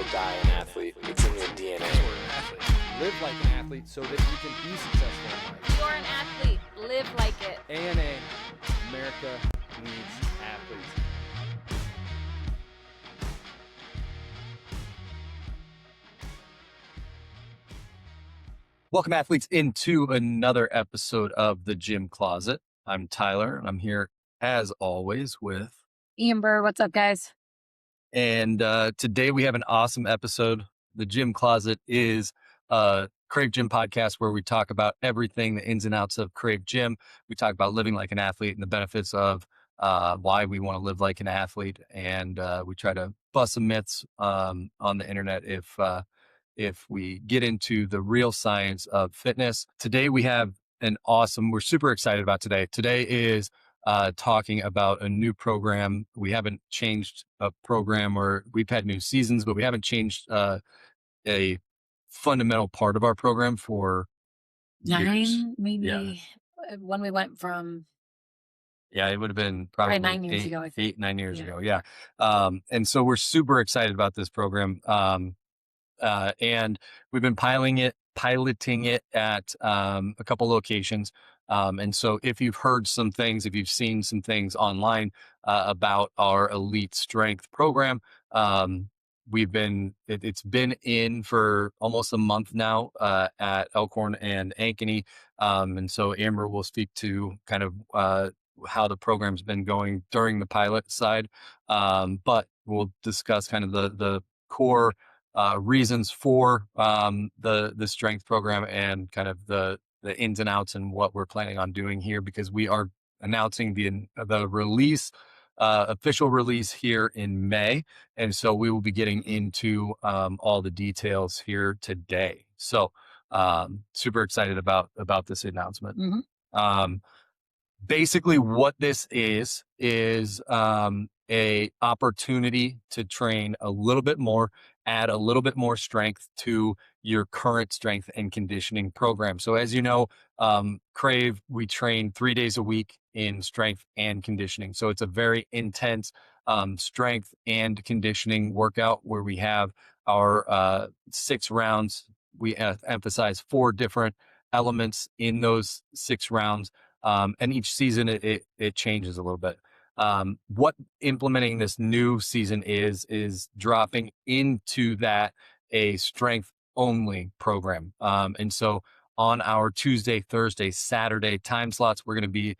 or die an athlete. It's in your DNA. You're an athlete. Live like an athlete so that you can be successful in life. You're an athlete. Live like it. ANA, America needs athletes. Welcome, athletes, into another episode of the Gym Closet. I'm Tyler, and I'm here, as always, with Amber, what's up, guys? And today we have an awesome episode. The Gym Closet is a Krave Gym podcast where we talk about everything, the ins and outs of Krave Gym. We talk about living like an athlete and the benefits of why we want to live like an athlete. And we try to bust some myths on the internet if we get into the real science of fitness. Today we have we're super excited about today. Today is talking about a new program. We haven't changed a program, or we've had new seasons, but we haven't changed a fundamental part of our program for 9 years. maybe. Yeah. When we went from It would have been probably 9 years ago, I think. 9 years ago. Yeah. And so we're super excited about this program. And we've been piloting it at a couple locations. And so if you've heard some things, if you've seen some things online about our elite strength program, it's been in for almost a month now at Elkhorn and Ankeny. And so Amber will speak to kind of how the program's been going during the pilot side. But we'll discuss kind of the core reasons for the strength program and kind of the ins and outs and what we're planning on doing here, because we are announcing the release, official release here in May. And so we will be getting into all the details here today. So super excited about this announcement. Mm-hmm. Basically what this is a opportunity to train a little bit more, add a little bit more strength to your current strength and conditioning program. So as you know, Krave, we train 3 days a week in strength and conditioning. So it's a very intense strength and conditioning workout where we have our 6 rounds. We emphasize 4 different elements in those 6 rounds. And each season it changes a little bit. What implementing this new season is dropping into that a strength only program. And so on our Tuesday, Thursday, Saturday time slots, we're going to be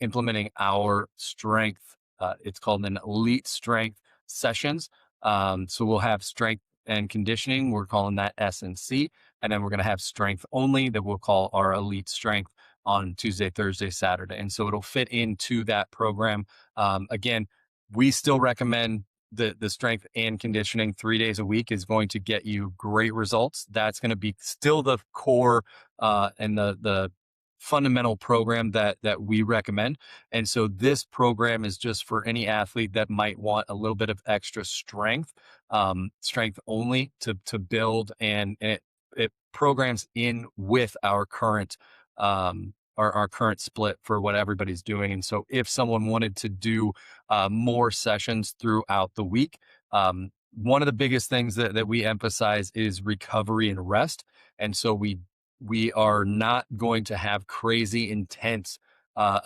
implementing our strength. It's called an elite strength sessions. So we'll have strength and conditioning. We're calling that S&C. And then we're going to have strength only that we'll call our elite strength on Tuesday, Thursday, Saturday. And so it'll fit into that program. Again, we still recommend the strength and conditioning 3 days a week is going to get you great results. That's going to be still the core and the fundamental program that we recommend. And so this program is just for any athlete that might want a little bit of extra strength only to build, and it programs in with our current our current split for what everybody's doing. And so if someone wanted to do more sessions throughout the week, one of the biggest things that we emphasize is recovery and rest. And so we are not going to have crazy intense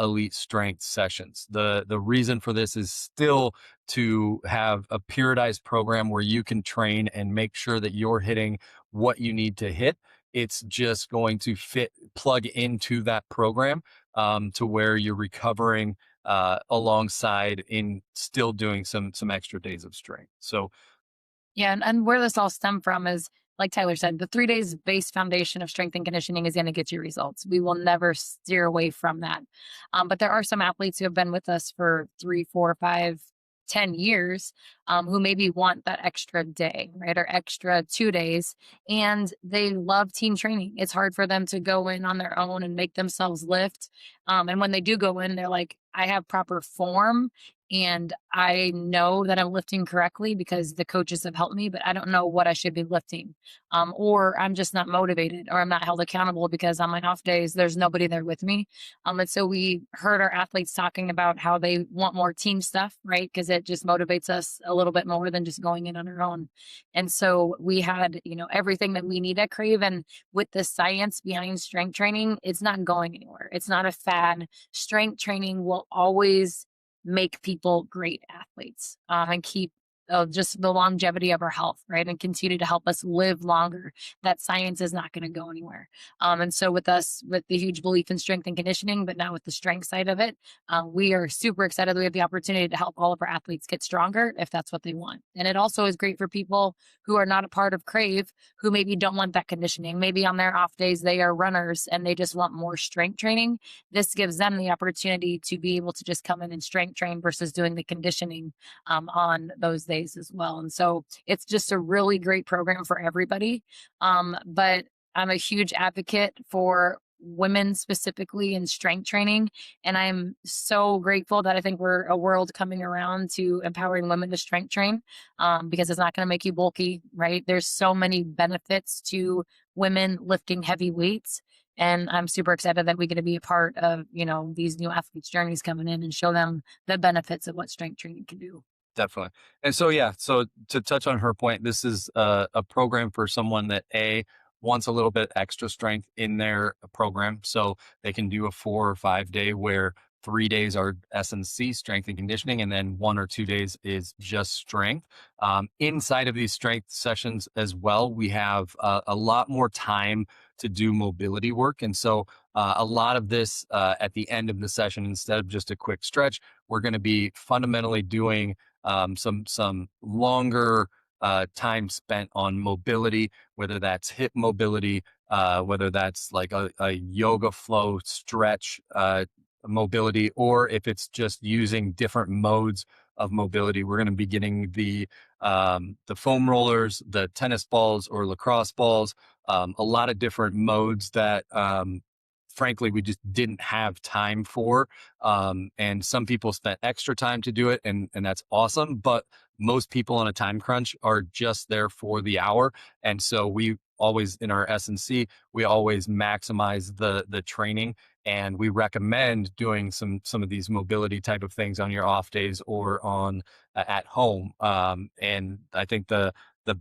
elite strength sessions. The reason for this is still to have a periodized program where you can train and make sure that you're hitting what you need to hit. It's just going to plug into that program to where you're recovering alongside in still doing some extra days of strength. So, Yeah, and where this all stemmed from is, like Tyler said, the 3 days base foundation of strength and conditioning is going to get you results. We will never steer away from that. But there are some athletes who have been with us for 3, 4, 5, 10 years who maybe want that extra day, right? Or extra 2 days. And they love team training. It's hard for them to go in on their own and make themselves lift. And when they do go in, they're like, I have proper form and I know that I'm lifting correctly because the coaches have helped me, but I don't know what I should be lifting. Or I'm just not motivated or I'm not held accountable because on my off days, there's nobody there with me. And so we heard our athletes talking about how they want more team stuff, right? Because it just motivates us a little bit more than just going in on our own. And so we had, everything that we need at Crave. And with the science behind strength training, it's not going anywhere. It's not a fad. Strength training will always make people great athletes, and keep just the longevity of our health, right? And continue to help us live longer. That science is not going to go anywhere. And so with us, with the huge belief in strength and conditioning, but now with the strength side of it, we are super excited that we have the opportunity to help all of our athletes get stronger if that's what they want. And it also is great for people who are not a part of Crave, who maybe don't want that conditioning. Maybe on their off days, they are runners and they just want more strength training. This gives them the opportunity to be able to just come in and strength train versus doing the conditioning on those days as well. And so it's just a really great program for everybody. But I'm a huge advocate for women specifically in strength training. And I'm so grateful that I think we're a world coming around to empowering women to strength train, because it's not going to make you bulky, right? There's so many benefits to women lifting heavy weights. And I'm super excited that we get to be a part of, these new athletes' journeys coming in and show them the benefits of what strength training can do. Definitely. And so, yeah, so to touch on her point, this is a program for someone that wants a little bit extra strength in their program. So they can do a 4 or 5 day where 3 days are S&C, strength and conditioning, and then 1 or 2 days is just strength. Inside of these strength sessions as well, we have a lot more time to do mobility work. And so a lot of this at the end of the session, instead of just a quick stretch, we're going to be fundamentally doing some longer time spent on mobility, whether that's hip mobility, whether that's like a yoga flow stretch mobility, or if it's just using different modes of mobility. We're going to be getting the foam rollers, the tennis balls or lacrosse balls, a lot of different modes that frankly, we just didn't have time for. And some people spent extra time to do it, and that's awesome. But most people on a time crunch are just there for the hour. And so we always, in our S&C, we always maximize the training. And we recommend doing some of these mobility type of things on your off days or on at home. And I think the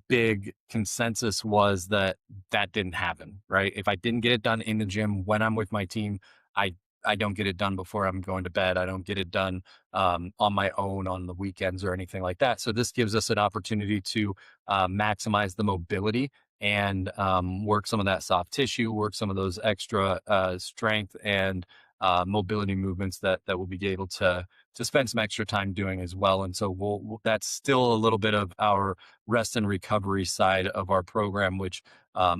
big consensus was that didn't happen, right? If I didn't get it done in the gym when I'm with my team, I don't get it done before I'm going to bed. I don't get it done on my own on the weekends or anything like that. So this gives us an opportunity to maximize the mobility and work some of that soft tissue, work some of those extra strength and mobility movements that we'll be able to spend some extra time doing as well. And so that's still a little bit of our rest and recovery side of our program, which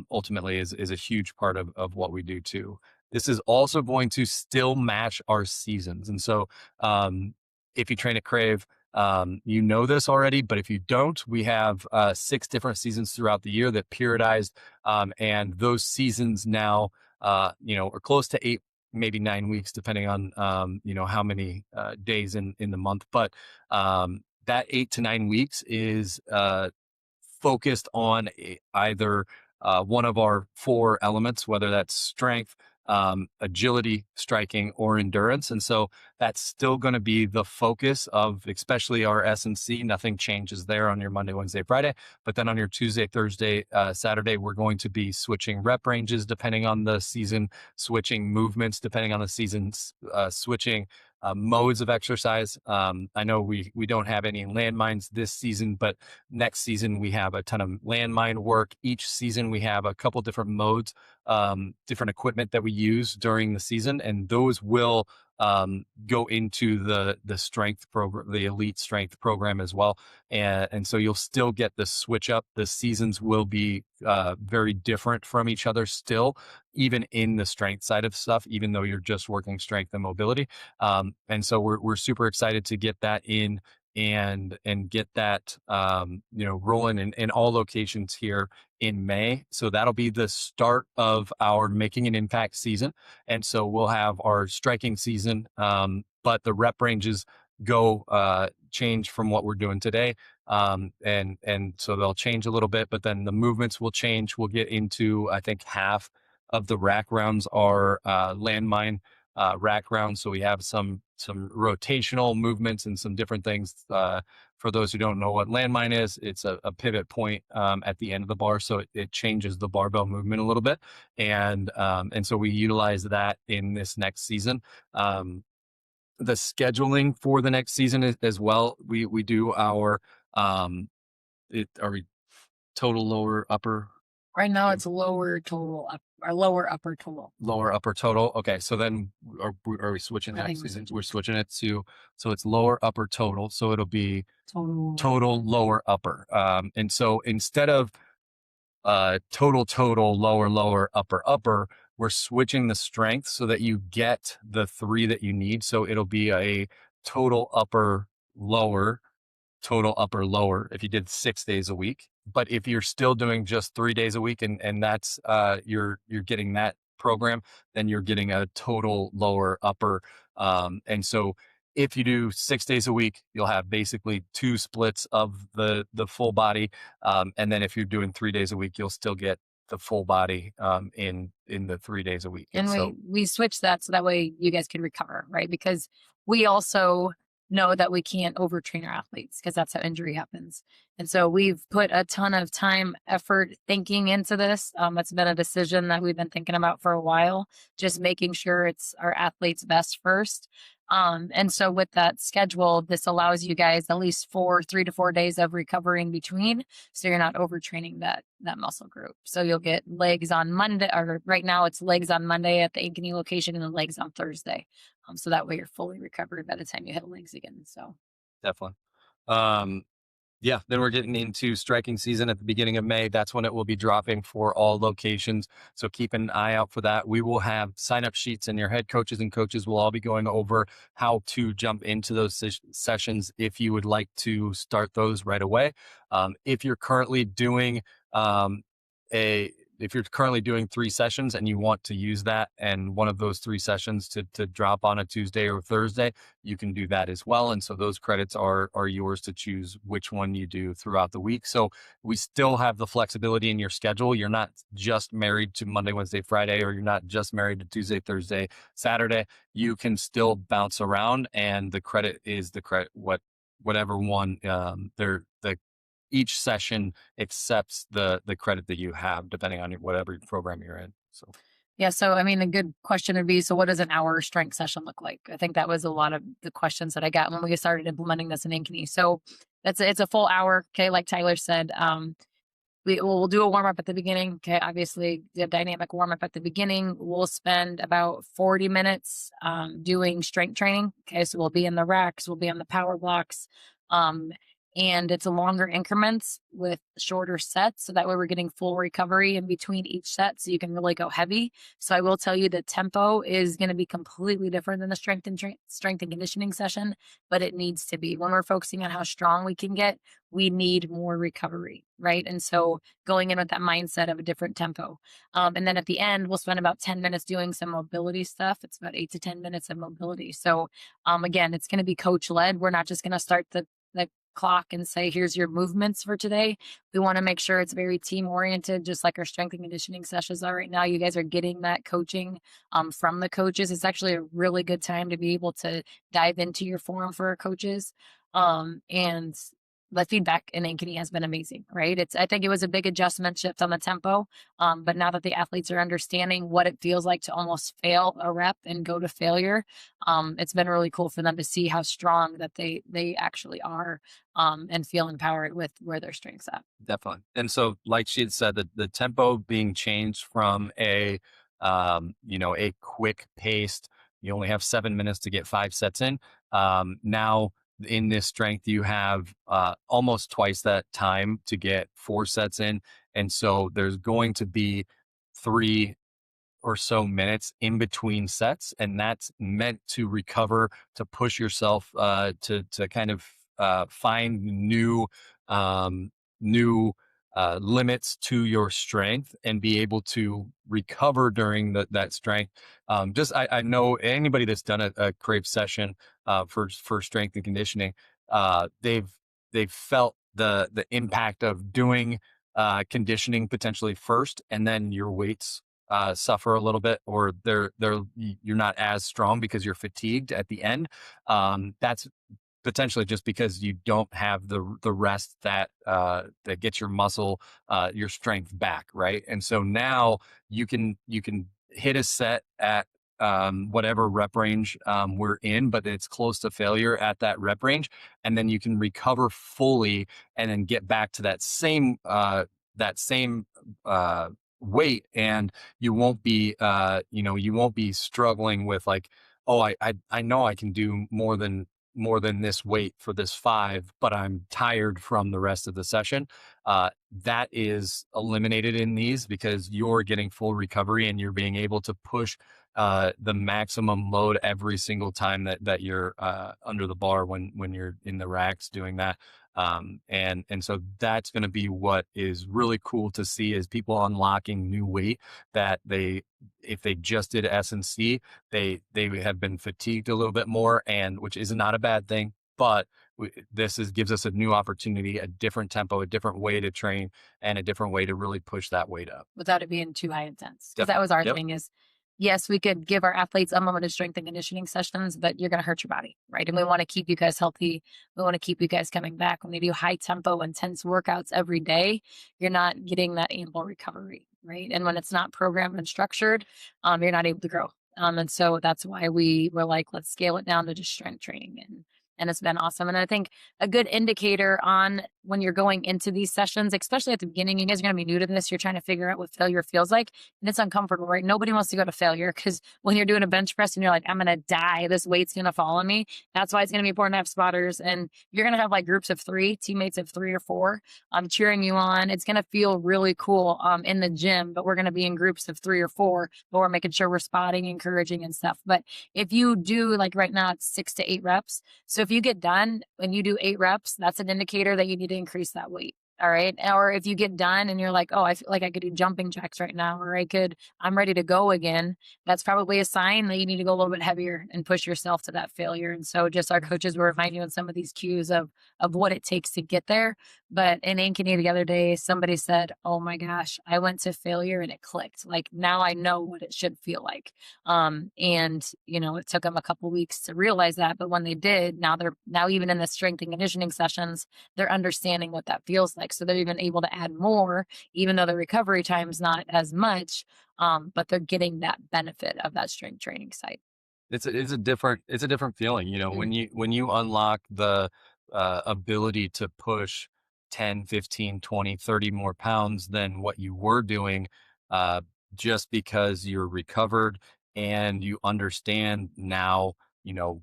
ultimately is a huge part of what we do too. This is also going to still match our seasons. And so if you train at Crave, you know this already, but if you don't, we have 6 different seasons throughout the year that periodized, and those seasons now, are close to 8, maybe 9 weeks, depending on, how many days in the month. But that 8 to 9 weeks is focused on either one of our 4 elements, whether that's strength, agility, striking, or endurance. And so that's still going to be the focus of especially our S&C. Nothing changes there on your Monday, Wednesday, Friday. But then on your Tuesday, Thursday, Saturday, we're going to be switching rep ranges depending on the season, switching movements depending on the season, switching modes of exercise. I know we don't have any landmines this season, but next season we have a ton of landmine work. Each season we have a couple different modes, different equipment that we use during the season, and those will go into the strength program, the elite strength program as well. And so you'll still get the switch up. The seasons will be very different from each other still, even in the strength side of stuff, even though you're just working strength and mobility. And so we're super excited to get that in and get that rolling in all locations here in May. So that'll be the start of our making an impact season. And so we'll have our striking season, but the rep ranges go change from what we're doing today. And so they'll change a little bit, but then the movements will change. We'll get into, I think, half of the rack rounds are landmine rack rounds. So we have some rotational movements and some different things. For those who don't know what landmine is, it's a pivot point at the end of the bar, so it changes the barbell movement a little bit, and so we utilize that in this next season. The scheduling for the next season as well. We do our are we total lower upper. Right now it's lower total up or lower upper total. Lower upper total. Okay. So then are we switching I that think season? We're switching it to, so it's lower upper total. So it'll be Total lower upper. And so instead of total lower upper, we're switching the strength so that you get the 3 that you need. So it'll be a total upper lower, total upper lower if you did 6 days a week. But if you're still doing just 3 days a week and that's you're getting that program, then you're getting a total lower upper. And so if you do 6 days a week, you'll have basically 2 splits of the full body. And then if you're doing 3 days a week, you'll still get the full body in the 3 days a week. And so we switch that so that way you guys can recover, right? Because we also know that we can't overtrain our athletes because that's how injury happens. And so we've put a ton of time, effort, thinking into this. It's been a decision that we've been thinking about for a while, just making sure it's our athletes' best first. And so with that schedule, this allows you guys at least 3 to 4 days of recovery in between. So you're not overtraining that muscle group. So you'll get legs on Monday, or right now it's legs on Monday at the Ankeny location and then legs on Thursday. So that way you're fully recovered by the time you hit legs again. So definitely. Yeah, then we're getting into striking season at the beginning of May. That's when it will be dropping for all locations. So keep an eye out for that. We will have sign-up sheets, and your head coaches and coaches will all be going over how to jump into those sessions if you would like to start those right away. If you're currently doing if you're currently doing 3 sessions and you want to use that and one of those 3 sessions to drop on a Tuesday or Thursday, you can do that as well. And so those credits are yours to choose which one you do throughout the week. So we still have the flexibility in your schedule. You're not just married to Monday, Wednesday, Friday, or you're not just married to Tuesday, Thursday, Saturday. You can still bounce around, and the credit is the credit, whatever one each session accepts the credit that you have, depending on whatever program you're in. So, yeah. So, I mean, a good question would be, so what does an hour strength session look like? I think that was a lot of the questions that I got when we started implementing this in Ankeny. So it's a full hour. Okay. Like Tyler said, we'll do a warm up at the beginning. Okay. Obviously the dynamic warm up at the beginning. We'll spend about 40 minutes, doing strength training. Okay. So we'll be in the racks, we'll be on the power blocks. And it's a longer increments with shorter sets. So that way we're getting full recovery in between each set. So you can really go heavy. So I will tell you the tempo is going to be completely different than the strength and conditioning session, but it needs to be. When we're focusing on how strong we can get, we need more recovery, right? And so going in with that mindset of a different tempo. And then at the end, we'll spend about 10 minutes doing some mobility stuff. It's about 8 to 10 minutes of mobility. So again, it's going to be coach led. We're not just going to start the clock and say, here's your movements for today. We want to make sure it's very team oriented, just like our strength and conditioning sessions are right now. You guys are getting that coaching from the coaches. It's actually a really good time to be able to dive into your forum for our coaches. And the feedback in Ankeny has been amazing, right? I think it was a big adjustment shift on the tempo. But now that the athletes are understanding what it feels like to almost fail a rep and go to failure, it's been really cool for them to see how strong that they actually are, and feel empowered with where their strengths at. definitely. And so, like she had said, the tempo being changed from a quick paced, you only have 7 minutes to get 5 sets in. Now in this strength, you have almost twice that time to get 4 sets in. And so there's going to be 3 or so minutes in between sets. And that's meant to recover, to push yourself to kind of find new limits to your strength and be able to recover during that strength. I know anybody that's done a Krave session for strength and conditioning, they've felt the impact of doing conditioning potentially first, and then your weights suffer a little bit, or you're not as strong because you're fatigued at the end. That's potentially just because you don't have the rest that gets your muscle, your strength back, right? And so now you can hit a set at whatever rep range we're in, but it's close to failure at that rep range, and then you can recover fully and then get back to that same weight, and you won't be you won't be struggling with like, oh, I know I can do more than this weight for this 5, but I'm tired from the rest of the session. That is eliminated in these because you're getting full recovery and you're being able to push the maximum load every single time that you're under the bar when you're in the racks doing that. And so that's going to be what is really cool to see, is people unlocking new weight that if they just did S&C, they have been fatigued a little bit more, and which is not a bad thing, but this gives us a new opportunity, a different tempo, a different way to train, and a different way to really push that weight up without it being too high intense. Because Yep. that was our Yep. thing is, yes, we could give our athletes unlimited strength and conditioning sessions, but you're going to hurt your body, right? And we want to keep you guys healthy. We want to keep you guys coming back. When you do high tempo, intense workouts every day, you're not getting that ample recovery, right? And when it's not programmed and structured, you're not able to grow. And so that's why we were like, let's scale it down to just strength training. And it's been awesome. And I think a good indicator on when you're going into these sessions, especially at the beginning, you guys are going to be new to this. You're trying to figure out what failure feels like. And it's uncomfortable, right? Nobody wants to go to failure, because when you're doing a bench press and you're like, I'm going to die, this weight's going to fall on me. That's why it's going to be important to have spotters. And you're going to have like groups of 3, teammates of 3 or 4 cheering you on. It's going to feel really cool in the gym, but we're going to be in groups of 3 or 4, but we're making sure we're spotting, encouraging and stuff. But if you do, like right now, it's 6 to 8 reps. So if you get done and you do 8 reps, that's an indicator that you need to increase that weight. All right. Or if you get done and you're like, oh, I feel like I could do jumping jacks right now, or I'm ready to go again. That's probably a sign that you need to go a little bit heavier and push yourself to that failure. And so just our coaches will remind you on some of these cues of what it takes to get there. But in Ankeny the other day, somebody said, oh my gosh, I went to failure and it clicked. Like now I know what it should feel like. And it took them a couple weeks to realize that. But when they did, now even in the strength and conditioning sessions, they're understanding what that feels like. So they're even able to add more, even though the recovery time is not as much, but they're getting that benefit of that strength training side. It's a different feeling, when you unlock the ability to push 10, 15, 20, 30 more pounds than what you were doing, uh, just because you're recovered and you understand now,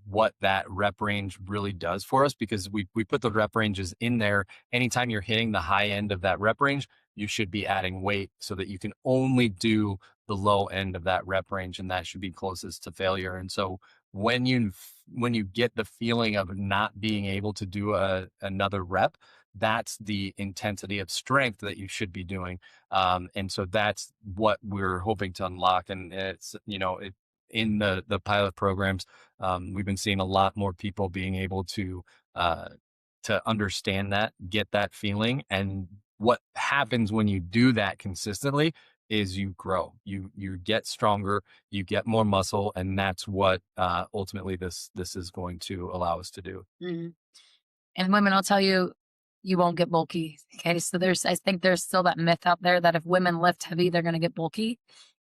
what that rep range really does for us, because we put the rep ranges in there. Anytime you're hitting the high end of that rep range, you should be adding weight so that you can only do the low end of that rep range, and that should be closest to failure. And so when you get the feeling of not being able to do another rep, that's the intensity of strength that you should be doing. And so that's what we're hoping to unlock. And it's, in the pilot programs, we've been seeing a lot more people being able to understand that, get that feeling. And what happens when you do that consistently is you grow, you get stronger, you get more muscle, and that's what ultimately this is going to allow us to do. Mhm. And women, I'll tell you, you won't get bulky. Okay. So I think there's still that myth out there that if women lift heavy, they're going to get bulky.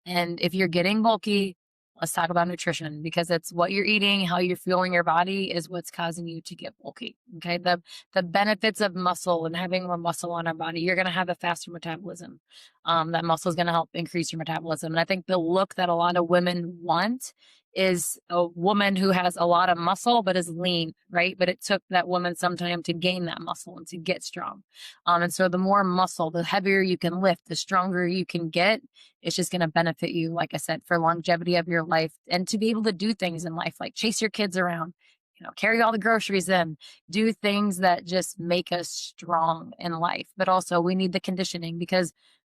And if you're getting bulky, let's talk about nutrition, because it's what you're eating, how you're fueling your body is what's causing you to get bulky. Okay. The benefits of muscle and having more muscle on our body, you're going to have a faster metabolism. That muscle is going to help increase your metabolism. And I think the look that a lot of women want is a woman who has a lot of muscle but is lean, right? But it took that woman some time to gain that muscle and to get strong. And so the more muscle, the heavier you can lift, the stronger you can get. It's just going to benefit you, like I said, for longevity of your life and to be able to do things in life, like chase your kids around. carry all the groceries in, do things that just make us strong in life. But also we need the conditioning, because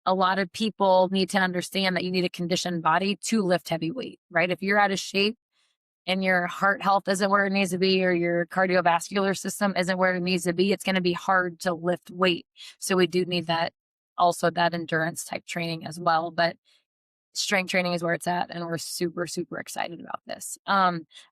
a lot of people need to understand that you need a conditioned body to lift heavy weight, right? If you're out of shape and your heart health isn't where it needs to be, or your cardiovascular system isn't where it needs to be, it's going to be hard to lift weight. So we do need that, also that endurance type training as well. But strength training is where it's at, and we're super, super excited about this.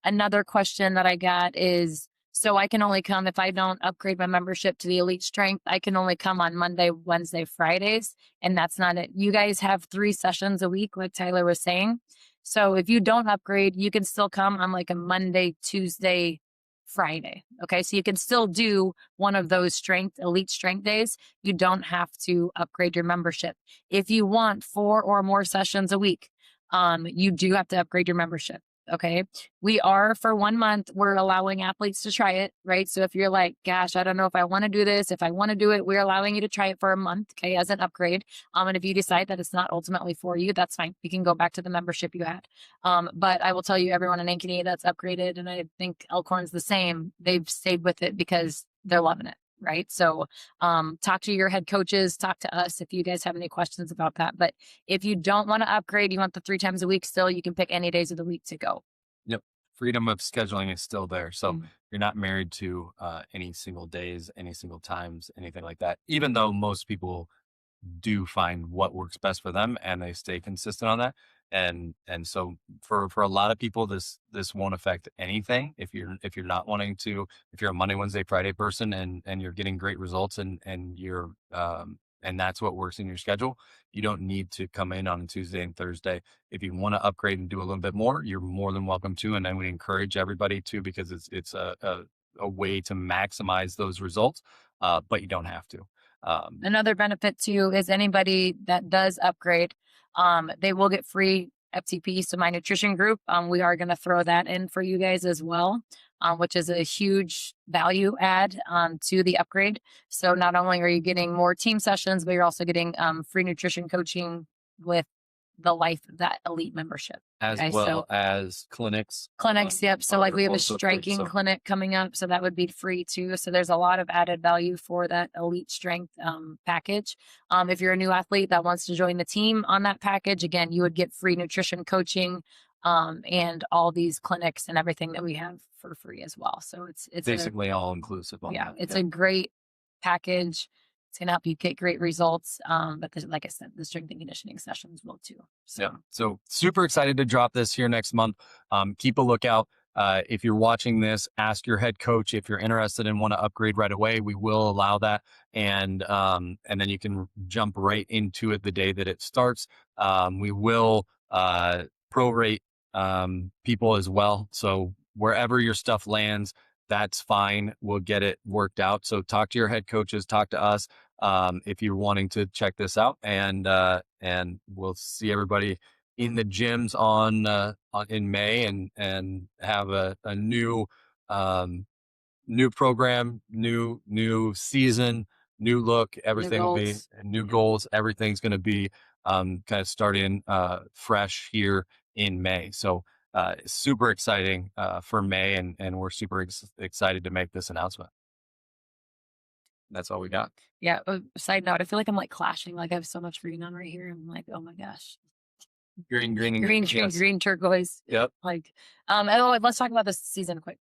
Another question that I got is, so I can only come, if I don't upgrade my membership to the Elite Strength, I can only come on Monday, Wednesday, Fridays, and that's not it. You guys have 3 sessions a week, like Tyler was saying. So if you don't upgrade, you can still come on like a Monday, Tuesday, Friday. Okay. So you can still do one of those elite strength days. You don't have to upgrade your membership. If you want 4 or more sessions a week, you do have to upgrade your membership. Okay. We are, for 1 month, we're allowing athletes to try it, right? So if you're like, gosh, I don't know if I want to do this, if I want to do it, we're allowing you to try it for a month, okay, as an upgrade. And if you decide that it's not ultimately for you, that's fine. You can go back to the membership you had. But I will tell you, everyone in Ankeny that's upgraded, and I think Elkhorn's the same, they've stayed with it because they're loving it. Right. So talk to your head coaches, talk to us if you guys have any questions about that. But if you don't want to upgrade, you want the 3 times a week still, you can pick any days of the week to go. Yep. Freedom of scheduling is still there. So Mhm. you're not married to any single days, any single times, anything like that, even though most people do find what works best for them and they stay consistent on that. And so for a lot of people, this won't affect anything if you're not wanting to, if you're a Monday, Wednesday, Friday person and you're getting great results and you're and that's what works in your schedule. You don't need to come in on Tuesday and Thursday. If you want to upgrade and do a little bit more, you're more than welcome to. And then we encourage everybody to, because it's a way to maximize those results. But you don't have to. Another benefit too is anybody that does upgrade, they will get free FTP. So my nutrition group, we are going to throw that in for you guys as well, which is a huge value add to the upgrade. So not only are you getting more team sessions, but you're also getting free nutrition coaching with the life of that elite membership. As Okay, well so as clinics. yep. So like we have a also free, striking so- clinic coming up, so that would be free too. So there's a lot of added value for that elite strength package. If you're a new athlete that wants to join the team on that package, again, you would get free nutrition coaching and all these clinics and everything that we have for free as well. So it's basically all inclusive on that. it's a great package. It's going to help you get great results. But like I said, the strength and conditioning sessions will too. So. Yeah. So super excited to drop this here next month. Keep a lookout. If you're watching this, ask your head coach if you're interested and want to upgrade right away. We will allow that, and then you can jump right into it the day that it starts. We will prorate people as well. So wherever your stuff lands, that's fine. We'll get it worked out. So talk to your head coaches, talk to us if you're wanting to check this out, and we'll see everybody in the gyms in May and have a new new program, new season, new look. Everything will be new goals. Everything's going to be kind of starting fresh here in May. So super exciting for May, and we're super excited to make this announcement. That's all we got. Yeah. Side note, I feel like I'm like clashing. Like I have so much green on right here. I'm like, oh my gosh. Green, turquoise. Yep. Like, let's talk about this season quick.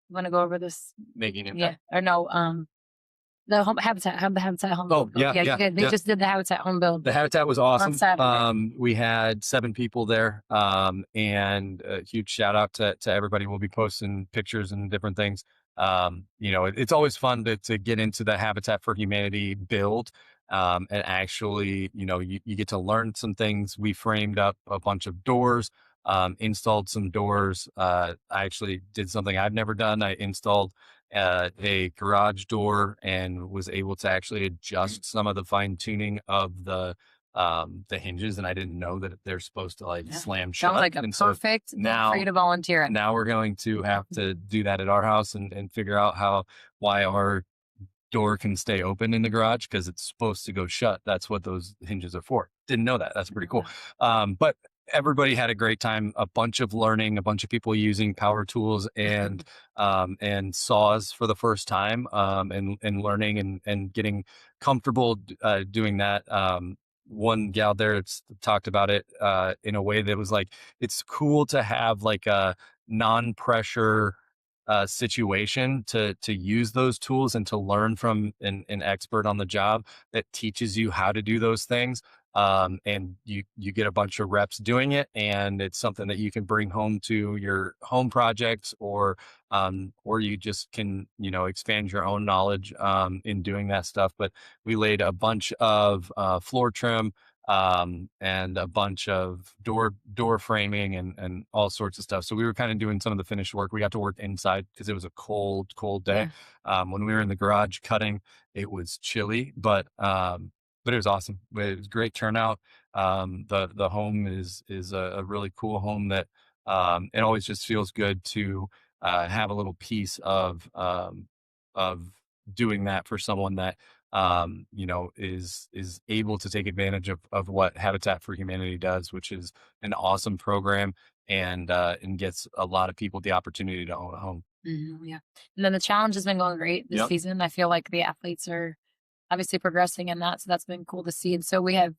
You want to go over this? Making it. Yeah. Or no, the Habitat home build. They just did the Habitat home build. The Habitat was awesome. On Saturday. We had 7 people there, and a huge shout out to everybody. We'll be posting pictures and different things. It's always fun to get into the Habitat for Humanity build, and actually, you get to learn some things. We framed up a bunch of doors, installed some doors. I actually did something I've never done. I installed a garage door and was able to actually adjust some of the fine tuning of the hinges, and I didn't know that they're supposed to slam shut. Sounds like a perfect now free to volunteer. Now we're going to have to do that at our house and figure out why our door can stay open in the garage, because it's supposed to go shut. That's what those hinges are for. Didn't know that. That's pretty cool. But everybody had a great time, a bunch of learning, a bunch of people using power tools and saws for the first time, and learning and getting comfortable doing that. One gal there talked about it in a way that was like, it's cool to have like a non-pressure situation to use those tools and to learn from an expert on the job that teaches you how to do those things. And you get a bunch of reps doing it, and it's something that you can bring home to your home projects, or you just can, expand your own knowledge in doing that stuff. But we laid a bunch of floor trim, and a bunch of door framing and all sorts of stuff. So we were kind of doing some of the finished work. We got to work inside because it was a cold day. Yeah. When we were in the garage cutting, it was chilly, but it was awesome. It was great turnout. The home is a really cool home that it always just feels good to have a little piece of doing that for someone that is able to take advantage of what Habitat for Humanity does, which is an awesome program, and gets a lot of people the opportunity to own a home. Yeah. And then the challenge has been going great this Yep. season. I feel like the athletes are obviously progressing in that. So that's been cool to see. And so we have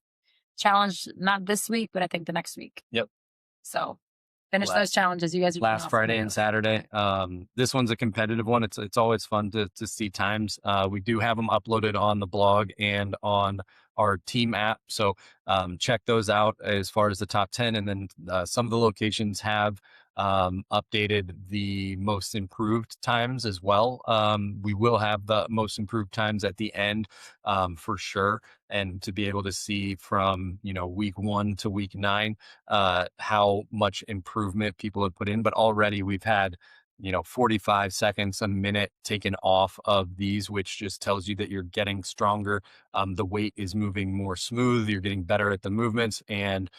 challenge not this week, but I think the next week. Yep. So finish La- those challenges. You guys are doing Last awesome Friday with and those. Saturday. This one's a competitive one. It's always fun to see times. We do have them uploaded on the blog and on our team app. So check those out as far as the top 10. And then some of the locations have updated the most improved times as well. We will have the most improved times at the end, for sure. And to be able to see from, week 1 to week 9, how much improvement people have put in. But already we've had, 45 seconds, a minute taken off of these, which just tells you that you're getting stronger. The weight is moving more smooth. You're getting better at the movements, and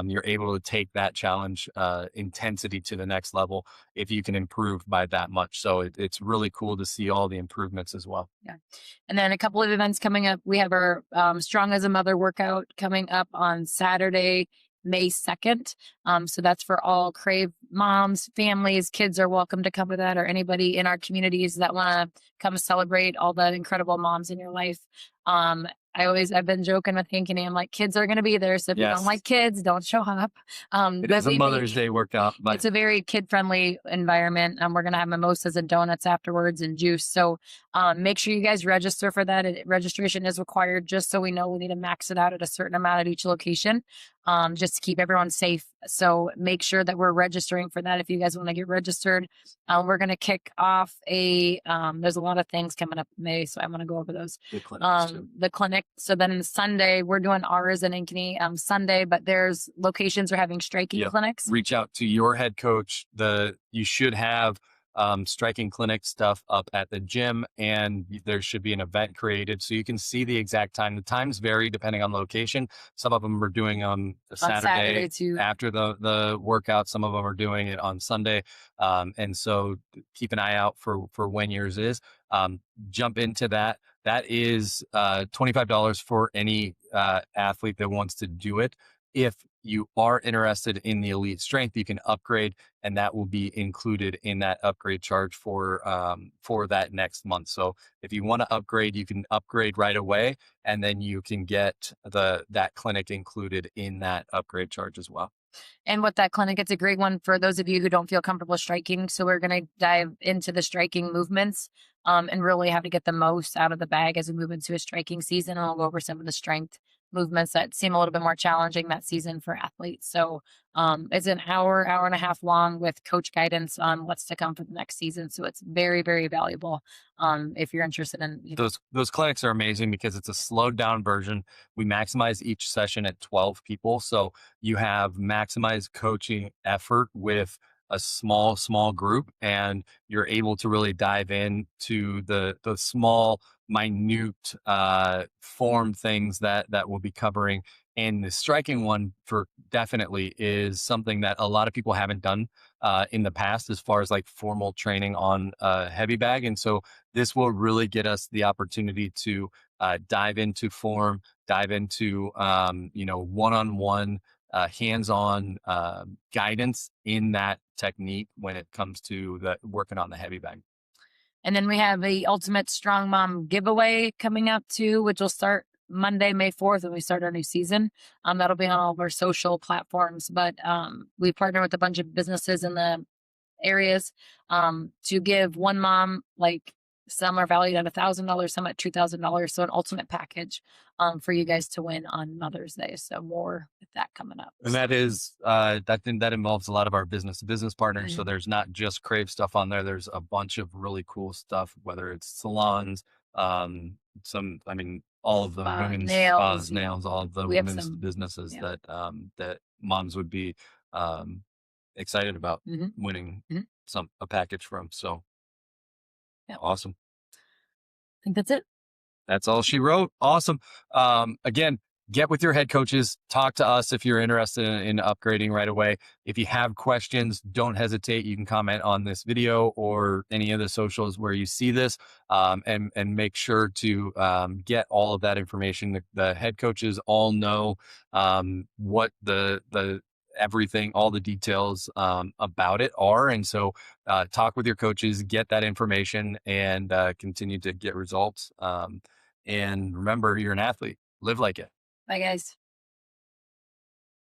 you're able to take that challenge intensity to the next level if you can improve by that much. So it's really cool to see all the improvements as well. Yeah. And then a couple of events coming up. We have our Strong as a Mother workout coming up on Saturday, May 2nd. So that's for all Krave moms, families, kids are welcome to come to that, or anybody in our communities that want to come celebrate all the incredible moms in your life. I've been joking with Ankeny. I'm like, kids are going to be there. So if you don't Yes. like kids, don't show up. It but is a Mother's Day workout, but it's a very kid-friendly environment. We're going to have mimosas and donuts afterwards and juice. So make sure you guys register for that. Registration is required just so we know we need to max it out at a certain amount at each location, just to keep everyone safe. So make sure that we're registering for that if you guys want to get registered. We're going to kick off there's a lot of things coming up in May, so I want to go over those. the clinics too. The clinic. So then Sunday, we're doing ours in Ankeny Sunday, but there's locations are having striking Yep. clinics. Reach out to your head coach. You should have striking clinic stuff up at the gym, and there should be an event created so you can see the exact time. The times vary depending on location. Some of them are doing on Saturday too. after the workout. Some of them are doing it on Sunday. And so keep an eye out for when yours is. Jump into that. That is $25 for any athlete that wants to do it. If you are interested in the elite strength, you can upgrade, and that will be included in that upgrade charge for that next month. So if you want to upgrade, you can upgrade right away, and then you can get that clinic included in that upgrade charge as well. And with that clinic, it's a great one for those of you who don't feel comfortable striking. So we're going to dive into the striking movements and really have to get the most out of the bag as we move into a striking season. And I'll go over some of the strength movements that seem a little bit more challenging that season for athletes. So it's an hour and a half long with coach guidance on what's to come for the next season. So it's very, very valuable if you're interested in those clinics are amazing because it's a slowed down version. We maximize each session at 12 people. So you have maximized coaching effort with a small group, and you're able to really dive into the small, minute form things that we'll be covering. And the striking one for definitely is something that a lot of people haven't done in the past as far as like formal training on a heavy bag. And so this will really get us the opportunity to dive into form, dive into one-on-one hands-on guidance in that technique when it comes to working on the heavy bag. And then we have a Ultimate Strong Mom giveaway coming up too, which will start Monday, May 4th, when we start our new season. That'll be on all of our social platforms. But we partner with a bunch of businesses in the areas to give one mom, like some are valued at $1,000, some at $2,000. So an ultimate package for you guys to win on Mother's Day. So more with that coming up. And that is that involves a lot of our business to business partners. So there's not just Krave stuff on there. There's a bunch of really cool stuff, whether it's salons, all of the women's nails, all of the women's businesses that that moms would be excited about winning a package from. So awesome. I think that's it. That's all she wrote. Awesome. Again, get with your head coaches, talk to us if you're interested in upgrading right away. If you have questions, don't hesitate. You can comment on this video or any of the socials where you see this, and make sure to get all of that information. The head coaches all know what the everything, all the details about it are. And so talk with your coaches, get that information, and continue to get results. And remember, you're an athlete. Live like it. Bye, guys.